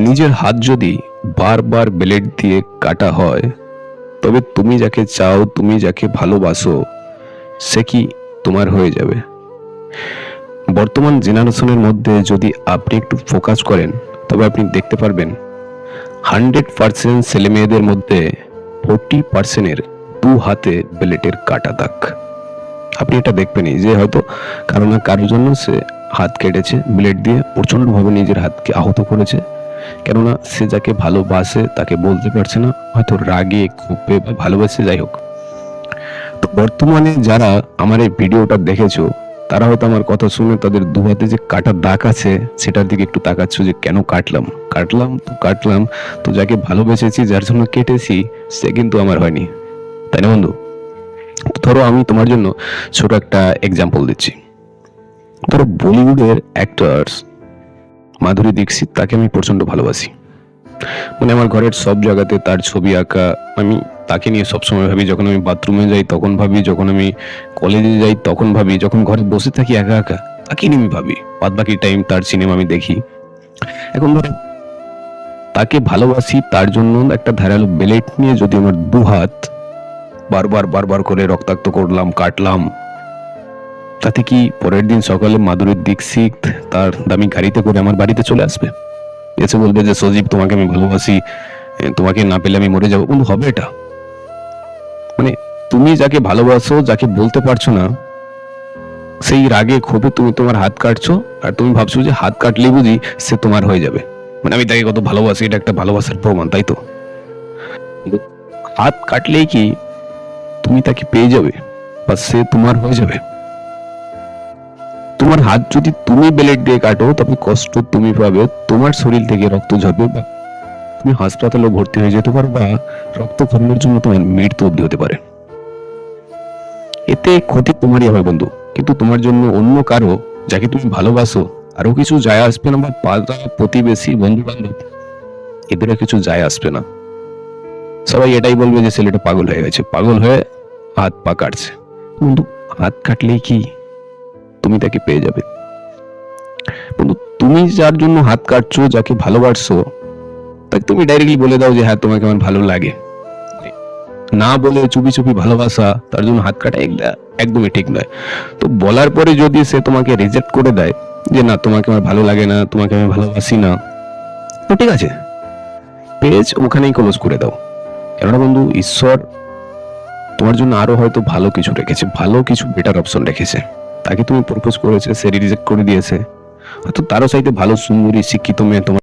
নিজের হাত যদি বারবার ব্লেড দিয়ে কাটা হয়, তবে তুমি যাকে চাও, তুমি যাকে ভালোবাসো, সে কি তোমার হয়ে যাবে? বর্তমান জেনারেশনের মধ্যে যদি আপনি একটু ফোকাস করেন, তবে আপনি দেখতে পারবেন 100% ছেলে মেয়েদের মধ্যে 40%-এর দু হাতে ব্লেডের কাটা দাগ। আপনি এটা দেখবেনই যে হয়তো কারো না কারোর জন্য সে হাত কেটেছে ব্লেড দিয়ে, প্রচণ্ডভাবে নিজের হাতকে আহত করেছে, কেননা সে যাকে ভালোবাসে তাকে বলতে পারছে না, হয়তো রাগে ক্ষোভে বা ভালোবাসে, যাই হোক। তো বর্তমানে যারা আমার এই ভিডিওটা দেখেছো, তারা হয়তো আমার কথা শুনে তাদের দু হাতে যে কাটা দাগ আছে সেটার দিকে একটু তাকাচ্ছ যে কেন কাটলাম। কাটলাম তো যাকে ভালোবেসেছি, যার জন্য কেটেছি, সে কিন্তু আমার হয়নি, তাই না বন্ধু? ধরো আমি তোমার জন্য ছোট একটা এক্সাম্পল দিচ্ছি। ধরো বলিউডের অ্যাক্টরস মাধুরী দীক্ষিত, তাকে আমি প্রচন্ড ভালোবাসি। মানে আমার ঘরের সব জায়গাতে তার ছবি আঁকা, আমি তাকে নিয়ে সবসময় ভাবি। যখন আমি বাথরুমে যাই তখন ভাবি, যখন আমি কলেজে যাই তখন ভাবি, যখন ঘরে বসে থাকি একা একা তাকে নিয়ে আমি ভাবি। বাদ বাকি টাইম তার সিনেমা আমি দেখি। এখন ধরো তাকে ভালোবাসি, তার জন্য একটা ধারালো ব্লেড নিয়ে যদি আমার দু হাত বারবার করে রক্তাক্ত করলাম, কাটলাম, তাতে কি পরের দিন সকালে মাধুরী দীক্ষিত তার দামি গাড়িতে করে আমার বাড়িতে চলে আসবে, এসে বলবে যে সজীব তোমাকে আমি ভালোবাসি, তোমাকে না পেলে আমি মরে যাবো? বন্ধু, হবে এটা? মানে তুমি যাকে ভালোবাসো, যাকে বলতে পারছো না, সেই রাগে ক্ষোভে তুমি তোমার হাত কাটছো, আর তুমি ভাবছো যে হাত কাটলেই বুঝি সে তোমার হয়ে যাবে। মানে আমি তাকে কত ভালোবাসি, এটা একটা ভালোবাসার প্রমাণ, তাই তো? কিন্তু হাত কাটলেই কি তুমি তাকে পেয়ে যাবে বা সে তোমার হয়ে যাবে? তোমার হাত যদি তুমি ব্লেড দিয়ে কাটো, তবে কষ্ট তুমি পাবে, তোমার শরীর থেকে রক্ত ঝরবে, বা তুমি হাসপাতালে ভর্তি হয়ে যেতে পারো, বা রক্তক্ষরণের জন্য তোমার মৃত্যু অবধি হতে পারে। এতে ক্ষতি তোমারই হবে বন্ধু, কিন্তু তোমার জন্য অন্য কারো, যাকে তুমি ভালোবাসো, আরো কিছু যায় আসবে না, বা পাড়া প্রতিবেশী বন্ধু বান্ধব, এদেরও কিছু যায় আসবে না। সবাই এটাই বলবে যে ছেলেটা পাগল হয়ে গেছে, পাগল হয়ে হাত পা কাটছে। বন্ধু, হাত কাটলেই কি তুমি তাকে পেয়ে যাবে? বন্ধু, তুমি যার জন্য হাত কাটছো, যাকে ভালোবাসছো, তাকে তুমি ডাইরেক্টলি বলে দাও যে হ্যাঁ তোমাকে আমার ভালো লাগে। না বলে চুপি চুপি ভালোবাসা, তার জন্য হাত কাটা একদমই ঠিক নয়। তো বলার পরে যদি সে তোমাকে রিজেক্ট করে দেয় যে না তোমাকে আমার ভালো লাগে না, তোমাকে আমি ভালোবাসি না, তো ঠিক আছে, পেজ ওখানেই ক্লোজ করে দাও। কেননা বন্ধু, ঈশ্বর তোমার জন্য আরো হয়তো ভালো কিছু রেখেছে, ভালো কিছু বেটার অপশন রেখেছে। তাকে তুমি প্রপোজ করেছে, সে রিজেক্ট করে দিয়েছে, হয়তো তারও চাইতে ভালো সুন্দরী শিক্ষিত মেয়ে তোমার